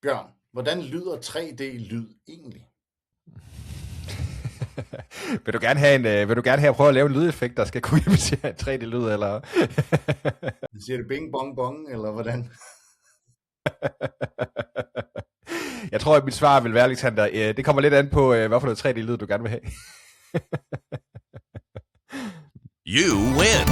Bjørn, hvordan lyder 3D-lyd egentlig? Vil du gerne have at prøve at lave en lydeffekt, der skal kunne imitere en 3D-lyd, eller? Siger det bing bong bong, eller hvordan? Jeg tror, at mit svar vil være, Alexander, det kommer lidt an på, hvad for noget 3D-lyd, du gerne vil have. You win!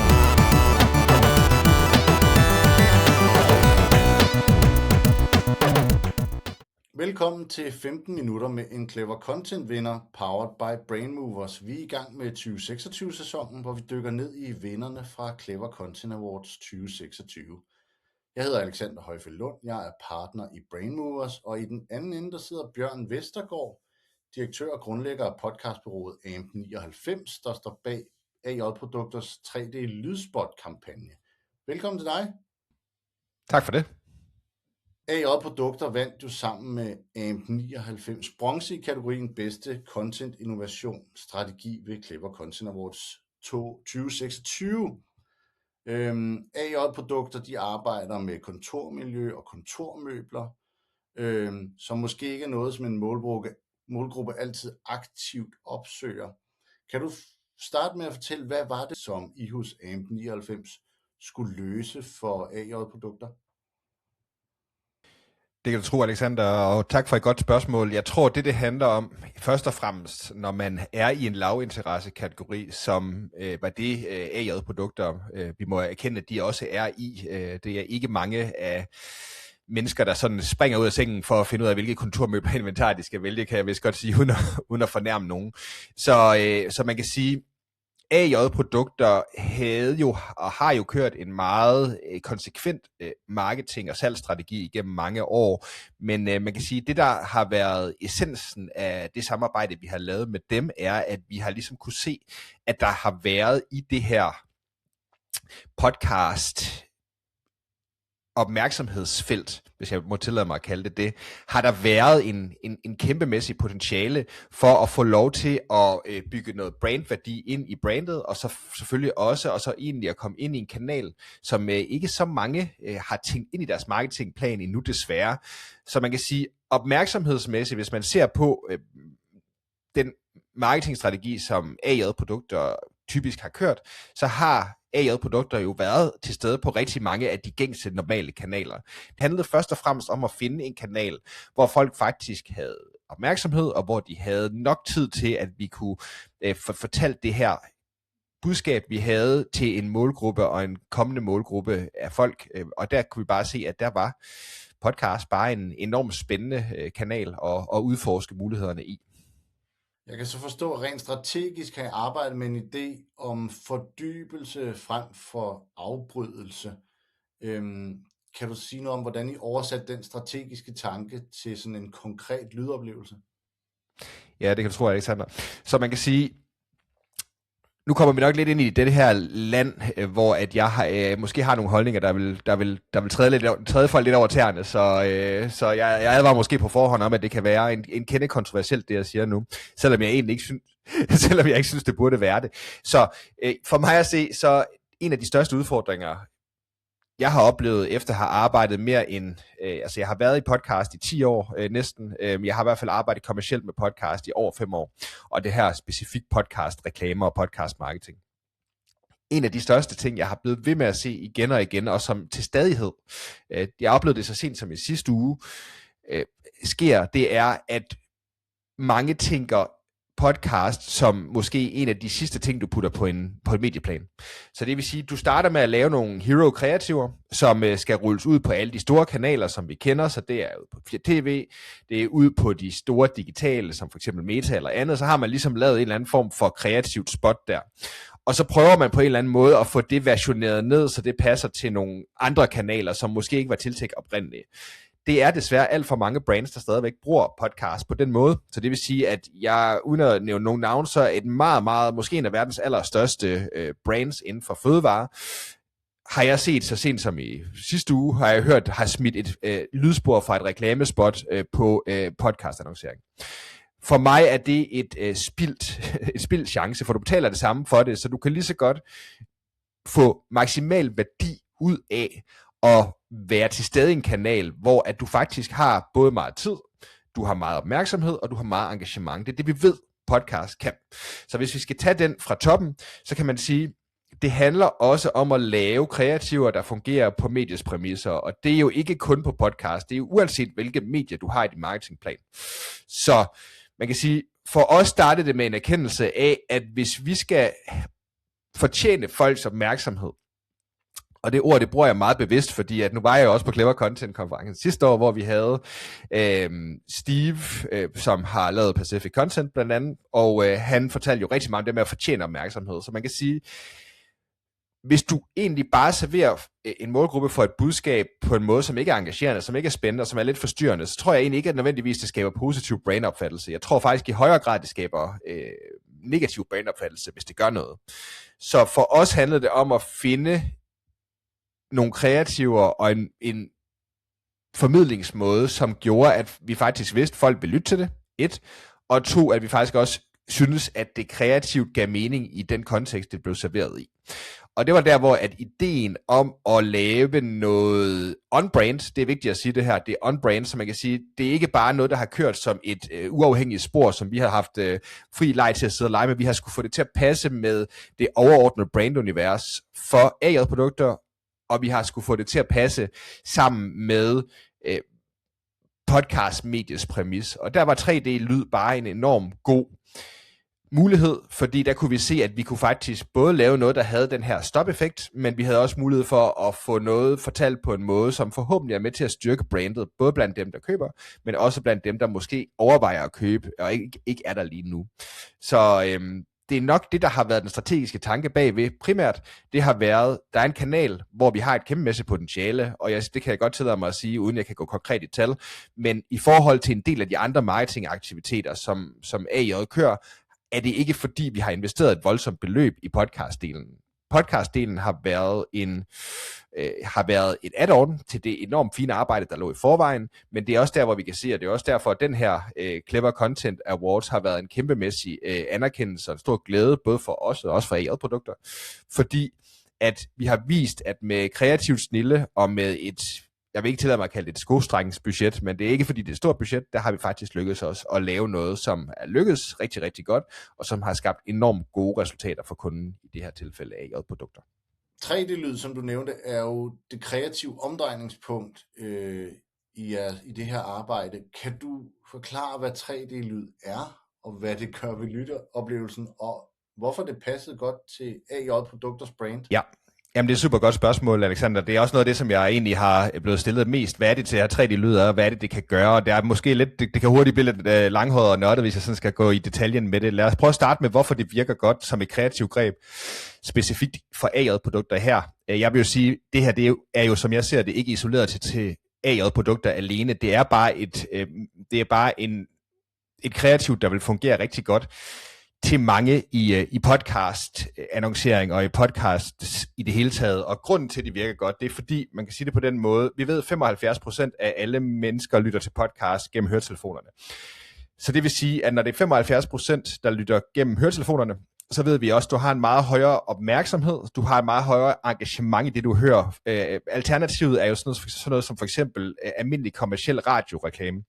Velkommen til 15 minutter med en clever content vinder, powered by Brain Movers. Vi er i gang med 2026-sæsonen, hvor vi dykker ned i vinderne fra Clever Content Awards 2026. Jeg hedder Alexander Højfeldt Lund, jeg er partner i Brain Movers, og i den anden ende der sidder Bjørn Vestergaard, direktør og grundlægger af podcastbureauet AMP99, der står bag AJ Produkters 3D Lydspot-kampagne. Velkommen til dig. Tak for det. AJ Produkter vandt jo sammen med AMP99 bronze i kategorien bedste content innovation strategi ved Clever Content Awards 2026. AJ Produkter de arbejder med kontormiljø og kontormøbler, som måske ikke er noget, som en målgruppe altid aktivt opsøger. Kan du starte med at fortælle, hvad var det, som I hos AMP99 skulle løse for AJ Produkter? Det kan du tro, Alexander, og tak for et godt spørgsmål. Jeg tror, det handler om, først og fremmest, når man er i en lavinteresse-kategori, som var det AJ-produkter, vi må erkende, at de også er i. Det er ikke mange af mennesker, der sådan springer ud af sengen for at finde ud af, hvilke kontormøbler og inventar de skal vælge, kan jeg vist godt sige, uden at fornærme nogen. Så man kan sige, AJ-produkter havde jo og har jo kørt en meget konsekvent marketing- og salgsstrategi igennem mange år, men man kan sige, at det, der har været essensen af det samarbejde, vi har lavet med dem, er, at vi har ligesom kunne se, at der har været i det her podcast opmærksomhedsfelt, hvis jeg må tillade mig at kalde det, har der været en kæmpemæssig potentiale for at få lov til at bygge noget brandværdi ind i brandet, og så selvfølgelig også, og så egentlig at komme ind i en kanal, som ikke så mange har tænkt ind i deres marketingplan endnu desværre. Så man kan sige, opmærksomhedsmæssigt, hvis man ser på den marketingstrategi, som AJ-produkter typisk har kørt, så har AJ-produkter jo været til stede på rigtig mange af de gængse normale kanaler. Det handlede først og fremmest om at finde en kanal, hvor folk faktisk havde opmærksomhed, og hvor de havde nok tid til, at vi kunne fortælle det her budskab, vi havde til en målgruppe og en kommende målgruppe af folk. Og der kunne vi bare se, at der var podcast bare en enormt spændende kanal at udforske mulighederne i. Jeg kan så forstå, at rent strategisk har jeg arbejdet med en idé om fordybelse frem for afbrydelse. Kan du sige noget om, hvordan I oversatte den strategiske tanke til sådan en konkret lydoplevelse? Ja, det kan du tro, Alexander. Så man kan sige, nu kommer vi nok lidt ind i det her land, hvor at jeg måske har nogle holdninger, der vil træde folk lidt over tæerne, så jeg advarer måske på forhånd om, at det kan være en kende kontroversielt, det jeg siger nu, selvom jeg egentlig ikke synes, det burde være det. Så for mig at se, så en af de største udfordringer, jeg har oplevet efter at have arbejdet mere end, jeg har været i podcast i 10 år næsten, jeg har i hvert fald arbejdet kommercielt med podcast i over 5 år, og det her specifikt podcast, reklamer og podcast marketing. En af de største ting, jeg har blevet ved med at se igen og igen, og som til stadighed, jeg oplevede det så sent som i sidste uge, sker, det er, at mange tænker podcast som måske en af de sidste ting, du putter på et medieplan. Så det vil sige, at du starter med at lave nogle hero-kreativer, som skal rulles ud på alle de store kanaler, som vi kender, så det er ud på tv, det er ud på de store digitale, som for eksempel Meta eller andet, så har man ligesom lavet en eller anden form for kreativt spot der. Og så prøver man på en eller anden måde at få det versioneret ned, så det passer til nogle andre kanaler, som måske ikke var tiltænkt oprindeligt. Det er desværre alt for mange brands, der stadigvæk bruger podcast på den måde. Så det vil sige, at jeg, uden at nævne nogle navn, så er et meget, måske en af verdens allerstørste brands inden for fødevare, har jeg set så sent som i sidste uge, har jeg hørt, har smidt et lydspor fra et reklamespot på podcastannoncering. For mig er det et spildt chance, for du betaler det samme for det, så du kan lige så godt få maksimal værdi ud af at være til stede i en kanal, hvor at du faktisk har både meget tid, du har meget opmærksomhed, og du har meget engagement. Det er det, vi ved, podcast kan. Så hvis vi skal tage den fra toppen, så kan man sige, det handler også om at lave kreativer, der fungerer på mediets præmisser, og det er jo ikke kun på podcast, det er jo uanset hvilke medier du har i din marketingplan. Så man kan sige, for os startede det med en erkendelse af, at hvis vi skal fortjene folks opmærksomhed, og det ord, det bruger jeg meget bevidst, fordi at nu var jeg jo også på Clever Content-konferencen sidste år, hvor vi havde Steve, som har lavet Pacific Content blandt andet, og han fortalte jo rigtig meget om det med at fortjene opmærksomhed. Så man kan sige, hvis du egentlig bare serverer en målgruppe for et budskab på en måde, som ikke er engagerende, som ikke er spændende og som er lidt forstyrrende, så tror jeg egentlig ikke, at nødvendigvis det skaber positiv brandopfattelse. Jeg tror faktisk i højere grad, det skaber negativ brandopfattelse, hvis det gør noget. Så for os handlede det om at finde nogle kreativer og en formidlingsmåde, som gjorde, at vi faktisk vidste, at folk ville lytte til det, 1, og 2, at vi faktisk også synes, at det kreativt gav mening i den kontekst, det blev serveret i. Og det var der, hvor at ideen om at lave noget on-brand, det er vigtigt at sige det her, det er on-brand, så man kan sige, det er ikke bare noget, der har kørt som et uafhængigt spor, som vi har haft fri leg til at sidde og lege med, vi har skulle få det til at passe med det overordnede brandunivers for AI-produkter, og vi har skulle få det til at passe sammen med podcast-mediets præmis. Og der var 3D-lyd bare en enorm god mulighed, fordi der kunne vi se, at vi kunne faktisk både lave noget, der havde den her stop-effekt, men vi havde også mulighed for at få noget fortalt på en måde, som forhåbentlig er med til at styrke brandet, både blandt dem, der køber, men også blandt dem, der måske overvejer at købe, og ikke er der lige nu. Så det er nok det, der har været den strategiske tanke bagved. Primært, det har været, der er en kanal, hvor vi har et kæmpemæssigt potentiale, og det kan jeg godt tillade mig at sige, uden jeg kan gå konkret i tal, men i forhold til en del af de andre marketingaktiviteter, som AI kører, er det ikke fordi, vi har investeret et voldsomt beløb i podcastdelen. Podcastdelen har været et add-on til det enormt fine arbejde, der lå i forvejen, men det er også der, hvor vi kan se, at det er også derfor, at den her Clever Content Awards har været en kæmpemæssig anerkendelse og en stor glæde, både for os og også for AI-produkter, fordi at vi har vist, at med kreativt snille og med et, jeg vil ikke tillade mig at kalde det et skostrækningsbudget, men det er ikke fordi det er et stort budget, der har vi faktisk lykkedes os at lave noget, som er lykkedes rigtig, rigtig godt, og som har skabt enormt gode resultater for kunden, i det her tilfælde af AI-produkter. 3D-lyd, som du nævnte, er jo det kreative omdrejningspunkt i det her arbejde. Kan du forklare, hvad 3D-lyd er, og hvad det gør ved lytteoplevelsen, og hvorfor det passede godt til AI-produkters brand? Ja. Jamen, det er et super godt spørgsmål, Alexander. Det er også noget af det, som jeg egentlig har blevet stillet mest. Hvad er det til at 3D-lyd er, og hvad er det kan gøre? Det er måske lidt, det kan hurtigt blive lidt langhåret og nørdet, hvis jeg sådan skal gå i detaljen med det. Lad os prøve at starte med, hvorfor det virker godt som et kreativt greb, specifikt for AI-produkter her. Jeg vil jo sige, det her det er jo, som jeg ser det, ikke isoleret til AI-produkter alene. Det er bare et kreativt, der vil fungere rigtig godt til mange i podcast-annoncering og i podcast i det hele taget. Og grunden til, at det virker godt, det er fordi, man kan sige det på den måde, vi ved, 75% af alle mennesker lytter til podcast gennem høretelefonerne. Så det vil sige, at når det er 75%, der lytter gennem høretelefonerne, så ved vi også, at du har en meget højere opmærksomhed, du har en meget højere engagement i det, du hører. Alternativet er jo sådan noget som for eksempel almindelig kommerciel radioreklame.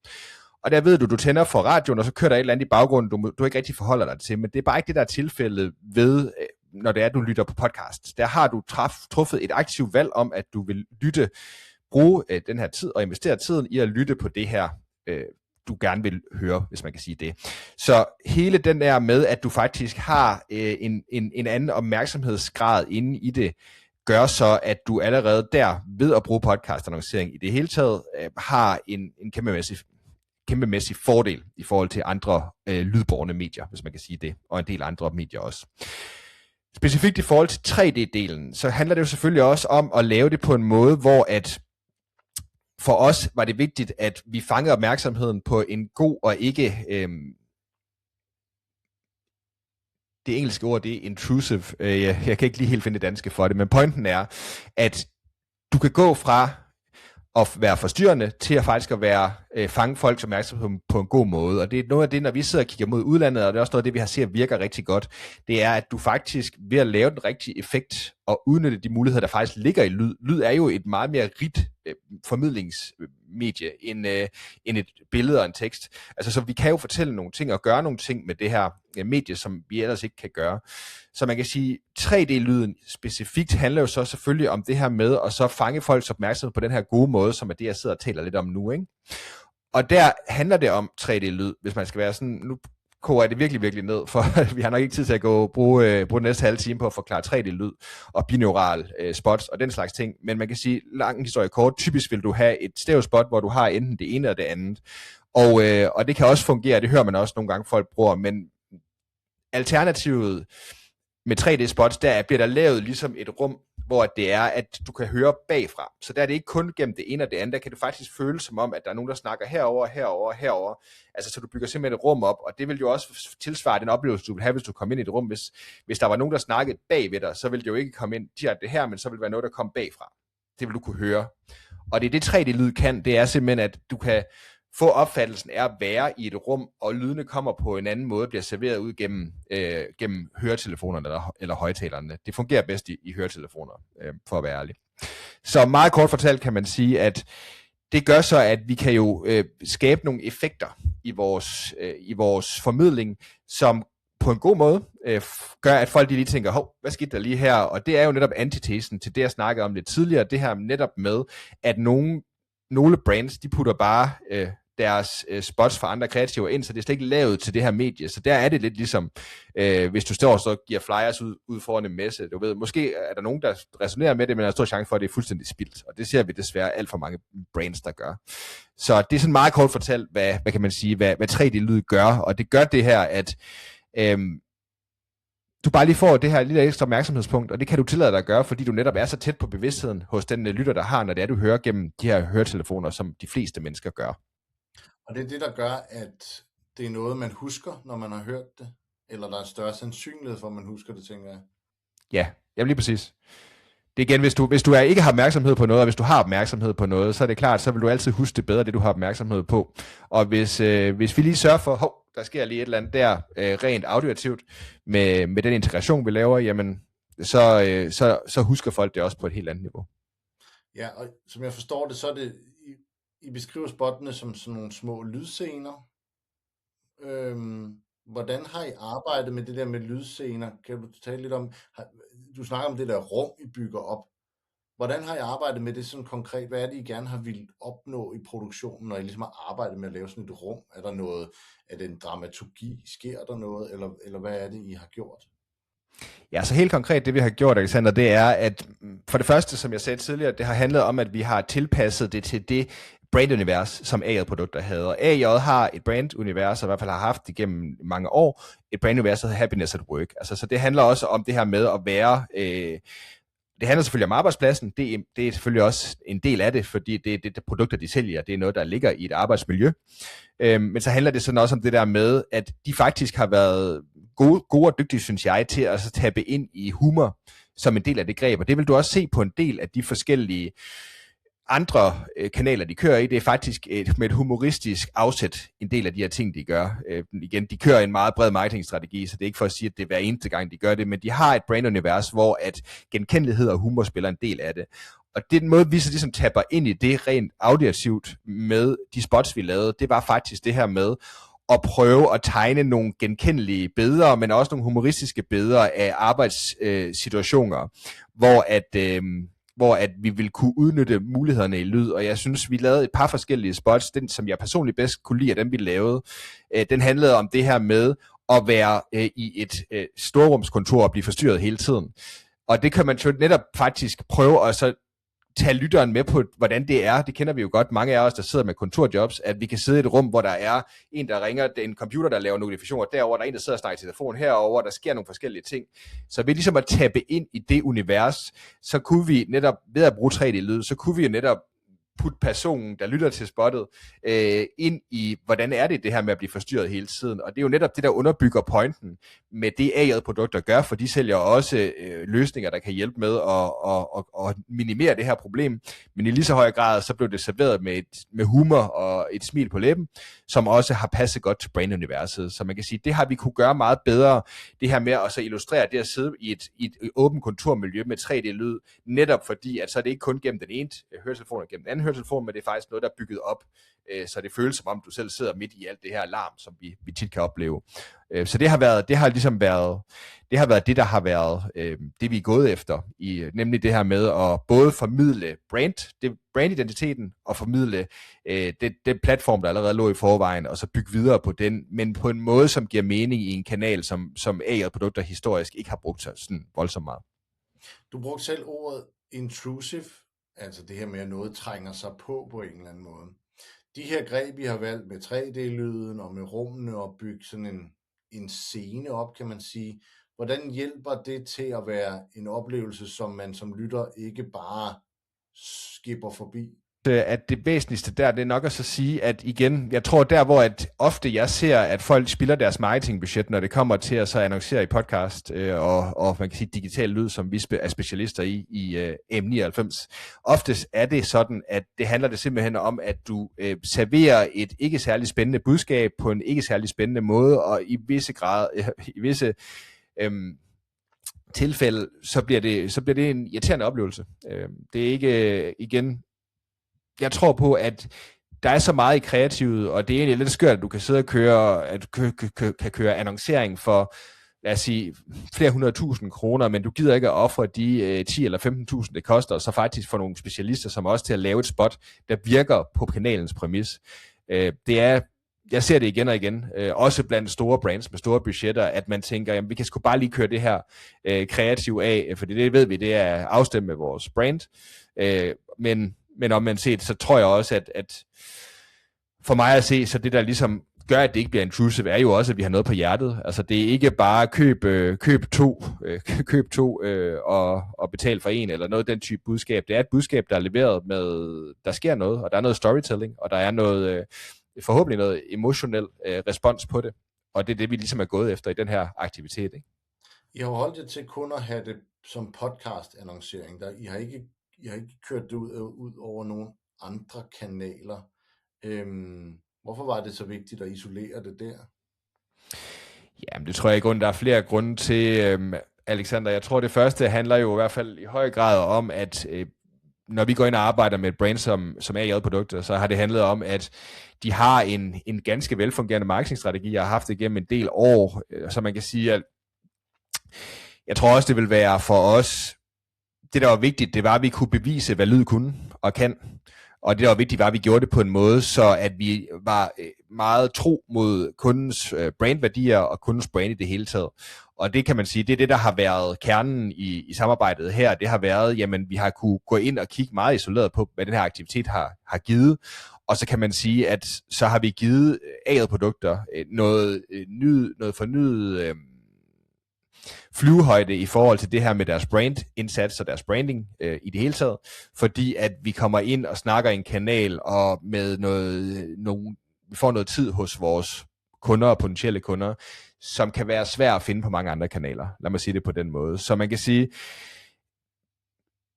Og der ved du tænder for radioen, og så kører der et eller andet i baggrunden, du ikke rigtig forholder dig til. Men det er bare ikke det, der er tilfældet ved, når det er, du lytter på podcast. Der har du truffet et aktivt valg om, at du vil bruge den her tid og investere tiden i at lytte på det her, du gerne vil høre, hvis man kan sige det. Så hele den der med, at du faktisk har en anden opmærksomhedsgrad inde i det, gør så, at du allerede der ved at bruge podcast-annoncering i det hele taget, har en kæmpemæssig fordel i forhold til andre lydbårne medier, hvis man kan sige det, og en del andre medier også. Specifikt i forhold til 3D-delen, så handler det jo selvfølgelig også om at lave det på en måde, hvor at for os var det vigtigt, at vi fangede opmærksomheden på en god og ikke det engelske ord, det er intrusive. Jeg kan ikke lige helt finde det danske for det, men pointen er, at du kan gå fra at være forstyrrende til at faktisk at være fange folks opmærksomhed på en god måde. Og det er noget af det, når vi sidder og kigger mod udlandet, og det er også noget af det, vi har set virker rigtig godt, det er, at du faktisk ved at lave den rigtige effekt og udnytte de muligheder, der faktisk ligger i lyd. Lyd er jo et meget mere rigt formidlingsmedie end et billede og en tekst. Altså, så vi kan jo fortælle nogle ting og gøre nogle ting med det her medie, som vi ellers ikke kan gøre. Så man kan sige, 3D-lyden specifikt handler jo så selvfølgelig om det her med at så fange folks opmærksomhed på den her gode måde, som er det, jeg sidder og taler lidt om nu, ikke? Og der handler det om 3D-lyd, hvis man skal være sådan, nu koger jeg det virkelig, virkelig ned, for vi har nok ikke tid til at bruge den næste halve time på at forklare 3D-lyd og binaural spots og den slags ting, men man kan sige, lang historie kort, typisk vil du have et stereo-spot, hvor du har enten det ene eller det andet, og det kan også fungere, det hører man også nogle gange folk bruger, men alternativet med 3D-spots, der bliver der lavet ligesom et rum, hvor det er, at du kan høre bagfra. Så der er det ikke kun gennem det ene og det andet, der kan det faktisk føles som om, at der er nogen, der snakker herover. Altså, så du bygger simpelthen et rum op, og det vil jo også tilsvare den oplevelse, du vil have, hvis du kom ind i et rum. Hvis der var nogen, der snakkede bag ved dig, så vil det jo ikke komme ind direkte her, men så vil det være noget, der kom bagfra. Det vil du kunne høre. Og det 3D-lyd kan, det er simpelthen, at du kan få opfattelsen af at være i et rum, og lydene kommer på en anden måde, bliver serveret ud gennem høretelefonerne eller højtalerne. Det fungerer bedst i høretelefoner, for at være ærlig. Så meget kort fortalt kan man sige, at det gør så, at vi kan jo skabe nogle effekter i vores formidling, som på en god måde gør, at folk lige tænker, hov, hvad skete der lige her? Og det er jo netop antitesen til det, jeg snakkede om lidt tidligere, det her netop med, at nogle brands, de putter bare deres spots fra andre kreativer ind, så det er slet ikke lavet til det her medie. Så der er det lidt ligesom, hvis du står og så giver flyers ud foran en messe. Du ved, måske er der nogen, der resonerer med det, men der er stor chance for, at det er fuldstændig spildt. Og det ser vi desværre alt for mange brands, der gør. Så det er sådan meget kort fortalt, hvad kan man sige, hvad 3D-lyd gør. Og det gør det her, at du bare lige får det her lille ekstra opmærksomhedspunkt, og det kan du tillade dig at gøre, fordi du netop er så tæt på bevidstheden hos den lytter, der har, når det er, du hører gennem de her høretelefoner, som de fleste mennesker gør. Og det er det, der gør, at det er noget, man husker, når man har hørt det? Eller der er større sandsynlighed for, at man husker det, tænker jeg? Ja, lige præcis. Det er igen, hvis du ikke har opmærksomhed på noget, og hvis du har opmærksomhed på noget, så er det klart, så vil du altid huske det bedre, det du har opmærksomhed på. Og hvis vi lige sørger for, der sker lige et eller andet der, rent auditivt, med den integration, vi laver, jamen, så husker folk det også på et helt andet niveau. Ja, og som jeg forstår det, så er det, I beskriver spottene som sådan nogle små lydscener. Hvordan har I arbejdet med det der med lydscener? Kan du tale lidt om, du snakker om det der rum, I bygger op. Hvordan har I arbejdet med det sådan konkret? Hvad er det, I gerne har ville opnå i produktionen, når I ligesom har arbejdet med at lave sådan et rum? Er der noget, er det en dramaturgi? Sker der noget? Eller hvad er det, I har gjort? Ja, så helt konkret, det vi har gjort, Alexander, det er, at for det første, som jeg sagde tidligere, det har handlet om, at vi har tilpasset det til det brandunivers, som AI-produkter havde. Og AI har et brandunivers, og i hvert fald har haft det gennem mange år, et brandunivers, der hedder Happiness at Work. Altså, så det handler også om det her med at være... det handler selvfølgelig om arbejdspladsen, det er selvfølgelig også en del af det, fordi det er det produkter, de sælger, det er noget, der ligger i et arbejdsmiljø. Men så handler det sådan også om det der med, at de faktisk har været gode og dygtige, synes jeg, til at så tabe ind i humor som en del af det greb. Og det vil du også se på en del af de forskellige andre kanaler, de kører i. Det er faktisk med et humoristisk afsæt en del af de her ting, de gør. Igen, de kører en meget bred marketingstrategi, så det er ikke for at sige, at det er hver eneste gang, de gør det, men de har et brandunivers, hvor at genkendelighed og humor spiller en del af det. Og det er den måde, vi så ligesom tapper ind i det rent auditivt med de spots, vi lavede. Det var faktisk det her med at prøve at tegne nogle genkendelige billeder, men også nogle humoristiske billeder af arbejdssituationer, hvor at vi vil kunne udnytte mulighederne i lyd, og jeg synes, vi lavede et par forskellige spots. Den, som jeg personligt bedst kunne lide af dem, vi lavede, den handlede om det her med at være i et storrumskontor og blive forstyrret hele tiden. Og det kan man jo netop faktisk prøve at så tage lytteren med på, hvordan det er. Det kender vi jo godt, mange af os, der sidder med kontorjobs, at vi kan sidde i et rum, hvor der er en, der ringer, det er en computer, der laver notifikationer derover, der er en, der sidder og snakker i telefon herover, der sker nogle forskellige ting. Så ved ligesom at tappe ind i det univers, så kunne vi netop, ved at bruge 3D-lyd, så kunne vi jo netop putte personen, der lytter til spottet, ind i, hvordan er det her med at blive forstyrret hele tiden. Og det er jo netop det, der underbygger pointen med det AI-produkter gør, for de sælger også løsninger, der kan hjælpe med at minimere det her problem. Men i lige så høj grad, så blev det serveret med humor og et smil på læben, som også har passet godt til Brain-universet. Så man kan sige, det har vi kunne gøre meget bedre, det her med at så illustrere det at sidde i et åbent kontormiljø med 3D-lyd, netop fordi, at så er det ikke kun gennem den ene høretelefon og gennem den anden høretelefon, men det er faktisk noget, der er bygget op, så det føles som om, du selv sidder midt i alt det her larm, som vi tit kan opleve. Så det har været det, der har været det, vi er gået efter, nemlig det her med at både formidle brandidentiteten og formidle den platform, der allerede lå i forvejen, og så bygge videre på den, men på en måde, som giver mening i en kanal, som AI-produkter historisk ikke har brugt sig sådan voldsomt meget. Du brugte selv ordet intrusive, altså det her med, at noget trænger sig på en eller anden måde. De her greb, vi har valgt med 3D-lyden og med rummene og bygge sådan en scene op, kan man sige. Hvordan hjælper det til at være en oplevelse, som man som lytter ikke bare skipper forbi? At det væsentligste der, det er nok at så sige, at igen, jeg tror der, hvor at ofte jeg ser, at folk spilder deres marketingbudget, når det kommer til at så annoncere i podcast og man kan sige digital lyd, som vi er specialister i M99. Oftest er det sådan, at det handler det simpelthen om, at du serverer et ikke særlig spændende budskab på en ikke særlig spændende måde, og i visse tilfælde, så bliver det en irriterende oplevelse. Det er ikke, igen, jeg tror på, at der er så meget i kreativet, og det er egentlig lidt skørt, at du kan sidde og kan køre annoncering for, lad os sige, flere 100.000 kroner, men du gider ikke at ofre de 10 eller 15.000, det koster, og så faktisk få nogle specialister, som også til at lave et spot, der virker på kanalens præmis. Jeg ser det igen og igen, også blandt store brands med store budgetter, at man tænker, jamen vi kan sgu bare lige køre det her kreativ af, fordi det ved vi, det er afstemt med vores brand, men om man set, så tror jeg også, at for mig at se, så det der ligesom gør, at det ikke bliver intrusive, er jo også, at vi har noget på hjertet. Altså det er ikke bare køb to og betal for en, eller noget den type budskab. Det er et budskab, der er leveret med, der sker noget, og der er noget storytelling, og der er noget, forhåbentlig noget emotionel respons på det. Og det er det, vi ligesom er gået efter i den her aktivitet. Ikke? I har holdt det til kun at have det som podcast-annoncering. I har ikke kørt det ud over nogle andre kanaler. Hvorfor var det så vigtigt at isolere det der? Jamen, det tror jeg i grunden, der er flere grunde til, Alexander. Jeg tror, det første handler jo i hvert fald i høj grad om, at når vi går ind og arbejder med et brand som AI-produkter, så har det handlet om, at de har en ganske velfungerende marketingstrategi, jeg har haft det gennem en del år, så man kan sige, at jeg tror også, det vil være for os, det der var vigtigt, det var, at vi kunne bevise, hvad lyd kunne og kan. Og det der var vigtigt, var, at vi gjorde det på en måde, så at vi var meget tro mod kundens brandværdier og kundens brand i det hele taget. Og det kan man sige, det er det, der har været kernen i samarbejdet her. Det har været, jamen vi har kunne gå ind og kigge meget isoleret på, hvad den her aktivitet har givet. Og så kan man sige, at så har vi givet AI-produkter noget fornyet flyvehøjde i forhold til det her med deres brandindsats og deres branding i det hele taget, fordi at vi kommer ind og snakker i en kanal og med vi får noget tid hos vores kunder og potentielle kunder, som kan være svært at finde på mange andre kanaler. Lad mig sige det på den måde. Så man kan sige,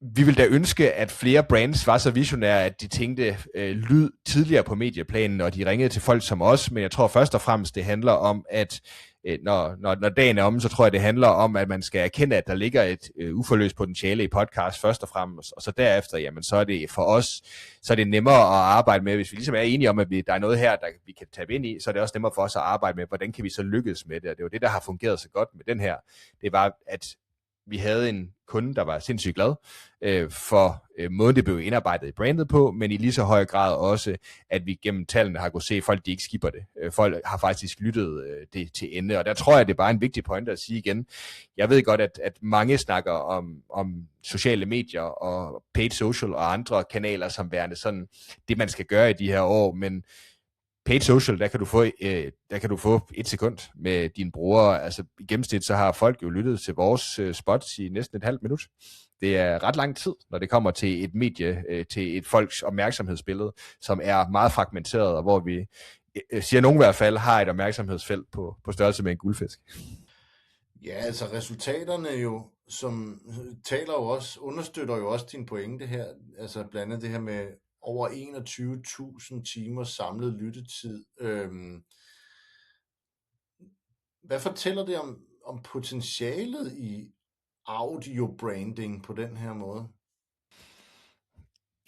vi vil da ønske, at flere brands var så visionære, at de tænkte lyd tidligere på medieplanen, og de ringede til folk som os, men jeg tror først og fremmest, det handler om, at når dagen er om, så tror jeg, det handler om, at man skal erkende, at der ligger et uforløst potentiale i podcast først og fremmest, og så derefter, jamen så er det for os, så er det nemmere at arbejde med, hvis vi ligesom er enige om, at der er noget her, der vi kan tabe ind i, så er det også nemmere for os at arbejde med, hvordan kan vi så lykkes med det, og det var det, der har fungeret så godt med den her, det var, at vi havde en kunde, der var sindssygt glad for måden, det blev indarbejdet i brandet på, men i lige så høj grad også, at vi gennem tallene har kunnet se, at folk de ikke skipper det. Folk har faktisk lyttet det til ende, og der tror jeg, det er bare en vigtig point at sige igen. Jeg ved godt, at mange snakker om sociale medier og paid social og andre kanaler som værende sådan det, man skal gøre i de her år, men paid social, der kan du få 1 sekund med dine brugere. Altså i gennemsnit, så har folk jo lyttet til vores spots i næsten et halvt minut. Det er ret lang tid, når det kommer til et medie, til et folks opmærksomhedsbillede, som er meget fragmenteret, og hvor vi, siger nogen i hvert fald, har et opmærksomhedsfelt på størrelse med en guldfisk. Ja, altså resultaterne jo, som taler jo også, understøtter jo også din pointe her, altså blandt andet det her med over 21.000 timer samlet lyttetid. Hvad fortæller det om potentialet i audio-branding på den her måde?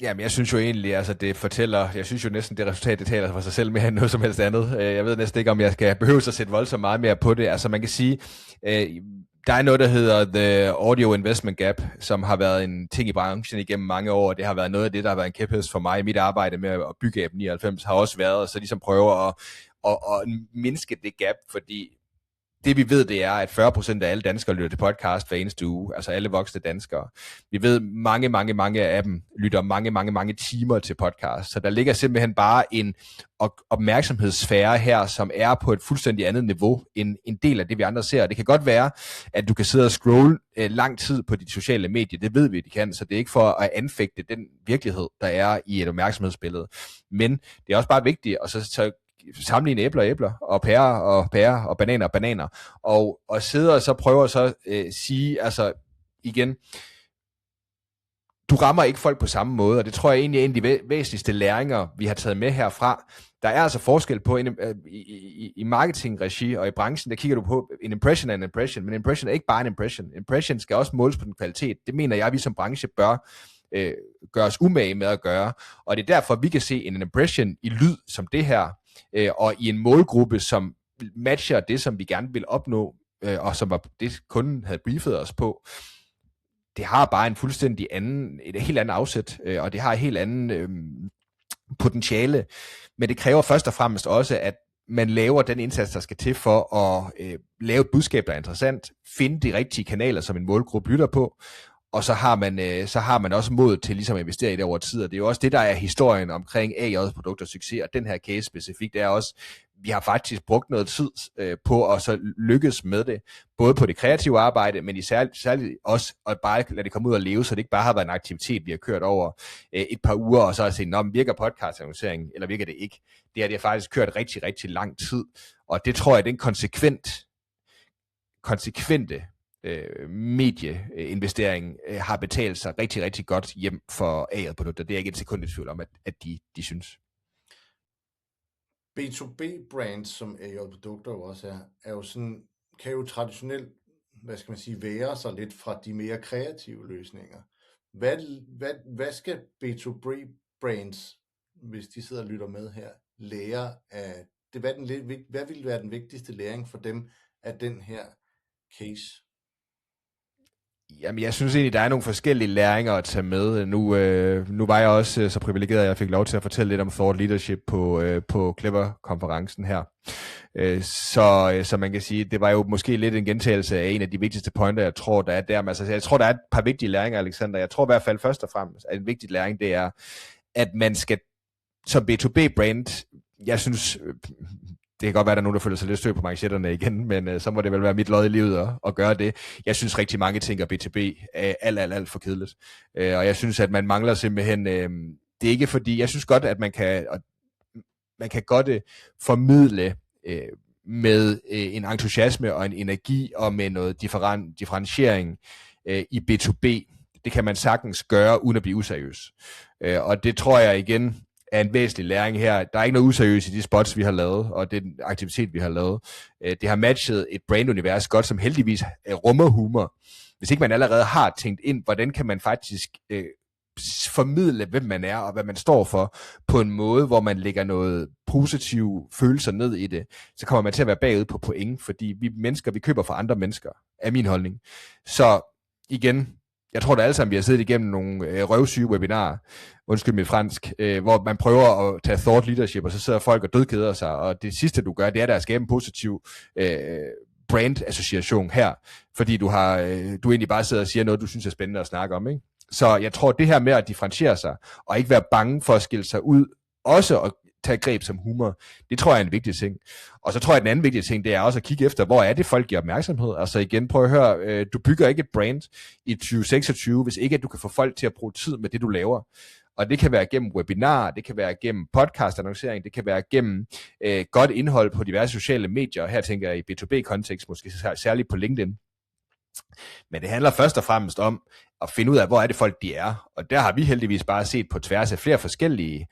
Jamen, jeg synes jo egentlig, altså det fortæller, jeg synes jo næsten, det resultat, det taler for sig selv mere end noget som helst andet. Jeg ved næsten ikke, om jeg skal behøve at sætte voldsomt meget mere på det. Altså man kan sige, der er noget, der hedder The Audio Investment Gap, som har været en ting i branchen igennem mange år. Det har været noget af det, der har været en kæphest for mig i mit arbejde med at bygge App 99, har også været, og så ligesom prøve at mindske det gap, fordi det vi ved, det er, at 40% af alle danskere lytter til podcast hver eneste uge, altså alle voksne danskere. Vi ved, mange af dem lytter mange timer til podcast, så der ligger simpelthen bare en opmærksomhedssfære her, som er på et fuldstændig andet niveau end en del af det, vi andre ser. Det kan godt være, at du kan sidde og scrolle lang tid på de sociale medier, det ved vi, de kan, så det er ikke for at anfægte den virkelighed, der er i et opmærksomhedsbillede. Men det er også bare vigtigt, og så sammenligne æbler og pærer og bananer og sidde og så prøve at så sige, altså igen, du rammer ikke folk på samme måde, og det tror jeg egentlig er en af de væsentligste læringer, vi har taget med herfra. Der er altså forskel på i marketingregi og i branchen, der kigger du på en impression er en impression, men en impression er ikke bare en impression. Impression skal også måles på den kvalitet. Det mener jeg, vi som branche bør gøre os umage med at gøre, og det er derfor, vi kan se en impression i lyd som det her, og i en målgruppe, som matcher det, som vi gerne vil opnå, og som var det, kunden havde briefet os på. Det har bare en fuldstændig et helt andet afsæt, og det har et helt andet potentiale, men det kræver først og fremmest også, at man laver den indsats, der skal til for at lave et budskab, der er interessant, finde de rigtige kanaler, som en målgruppe lytter på, og så har man også mod til ligesom at investere i det over tid, og det er jo også det, der er historien omkring AJ's produkter succes, og den her case specifikt, det er også, vi har faktisk brugt noget tid på at så lykkes med det, både på det kreative arbejde, men særligt også at bare lade det komme ud og leve, så det ikke bare har været en aktivitet, vi har kørt over et par uger, og så har set, virker podcast-annonceringen, eller virker det ikke? Det har faktisk kørt rigtig, rigtig lang tid, og det tror jeg, den konsekvente medieinvestering har betalt sig rigtig, rigtig godt hjem for AI-produkter. Det er ikke et sekund i tvivl om, at de synes. B2B-brands, som AI-produkter jo også er jo sådan, kan jo traditionelt, være sig lidt fra de mere kreative løsninger. Hvad skal B2B-brands, hvis de sidder og lytter med her, lære af det? Hvad vil være den vigtigste læring for dem af den her case? Jamen, jeg synes egentlig, der er nogle forskellige læringer at tage med. Nu var jeg også så privilegeret, at jeg fik lov til at fortælle lidt om thought leadership på Clever-konferencen her. Så man kan sige, det var jo måske lidt en gentagelse af en af de vigtigste pointer, jeg tror, der er der. Altså, jeg tror, der er et par vigtige læringer, Alexander. Jeg tror i hvert fald først og fremmest, at en vigtig læring, det er, at man skal som B2B-brand, jeg synes, det kan godt være, at der er nogen, der føler sig lidt støv på manchetterne igen, men så må det vel være mit lod i livet at gøre det. Jeg synes rigtig mange tænker B2B er alt for kedeligt. Og jeg synes, at man mangler simpelthen, det er ikke fordi, jeg synes godt, at man kan godt formidle med en entusiasme og en energi og med noget differentiering i B2B. Det kan man sagtens gøre, uden at blive useriøs. Og det tror jeg igen er en væsentlig læring her. Der er ikke noget useriøst i de spots, vi har lavet, og den aktivitet, vi har lavet. Det har matchet et brandunivers godt, som heldigvis rummer humor. Hvis ikke man allerede har tænkt ind, hvordan kan man faktisk formidle, hvem man er og hvad man står for, på en måde, hvor man lægger noget positive følelser ned i det, så kommer man til at være bagud på point, fordi vi mennesker, vi køber fra andre mennesker, er min holdning. Så igen, jeg tror da alle sammen, vi har siddet igennem nogle røvsyge webinarer, undskyld mit fransk, hvor man prøver at tage thought leadership, og så sidder folk og dødkeder sig, og det sidste du gør, det er da at skabe en positiv brand-association her, fordi du egentlig bare sidder og siger noget, du synes er spændende at snakke om, ikke? Så jeg tror, det her med at differentiere sig, og ikke være bange for at skille sig ud, også at tage greb som humor. Det tror jeg er en vigtig ting. Og så tror jeg, den anden vigtige ting, det er også at kigge efter, hvor er det, folk giver opmærksomhed. Altså igen, prøv at høre, du bygger ikke et brand i 2026, hvis ikke at du kan få folk til at bruge tid med det, du laver. Og det kan være gennem webinar, det kan være gennem podcast-annoncering, det kan være gennem godt indhold på diverse sociale medier. Her tænker jeg i B2B-kontekst, måske særligt på LinkedIn. Men det handler først og fremmest om at finde ud af, hvor er det folk de er. Og der har vi heldigvis bare set på tværs af flere forskellige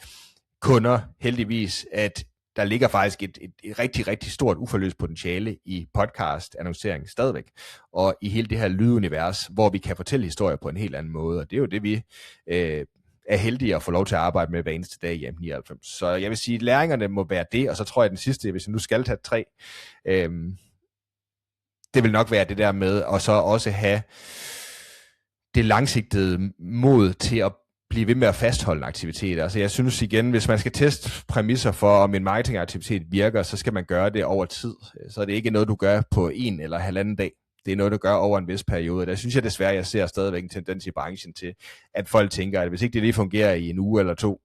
kunder, heldigvis, at der ligger faktisk et rigtig, rigtig stort uforløst potentiale i podcast-annoncering stadigvæk. Og i hele det her lydunivers, hvor vi kan fortælle historier på en helt anden måde. Og det er jo det, vi er heldige at få lov til at arbejde med hver eneste dag i AM99. Så jeg vil sige, at læringerne må være det, og så tror jeg, at den sidste, hvis jeg nu skal tage 3, det vil nok være det der med at så også have det langsigtede mod til at blive ved med at fastholde en aktivitet. Altså jeg synes igen, hvis man skal teste præmisser for, om en marketingaktivitet virker, så skal man gøre det over tid. Så er det ikke noget, du gør på 1 eller 1,5 dag. Det er noget, du gør over en vis periode. Der synes jeg desværre, jeg ser stadigvæk en tendens i branchen til, at folk tænker, at hvis ikke det lige fungerer i en uge eller 2,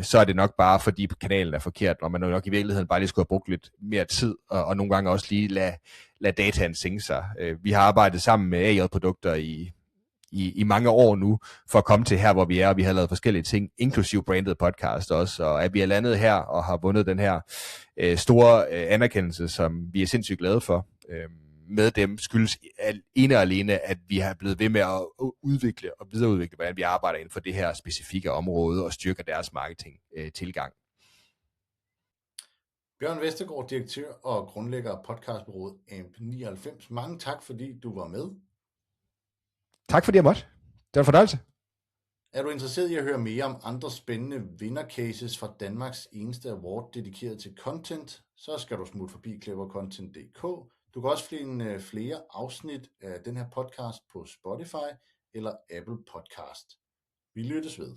så er det nok bare, fordi kanalen er forkert, og man nok i virkeligheden bare lige skulle have brugt lidt mere tid, og nogle gange også lige lade dataen sænke sig. Vi har arbejdet sammen med AJ-produkter i mange år nu, for at komme til her, hvor vi er, og vi har lavet forskellige ting, inklusive branded podcast også, og at vi er landet her, og har vundet den her store anerkendelse, som vi er sindssygt glade for, med dem skyldes ene og alene, at vi har blevet ved med at udvikle og videreudvikle, hvordan vi arbejder inden for det her specifikke område, og styrker deres marketing-tilgang. Bjørn Vestergaard, direktør og grundlægger af podcastbureauet AM99. Mange tak, fordi du var med. Tak fordi jeg måtte. Det var en fornøjelse. Er du interesseret i at høre mere om andre spændende vindercases fra Danmarks eneste award dedikeret til content, så skal du smutte forbi clevercontent.dk. Du kan også finde flere afsnit af den her podcast på Spotify eller Apple Podcast. Vi lyttes ved.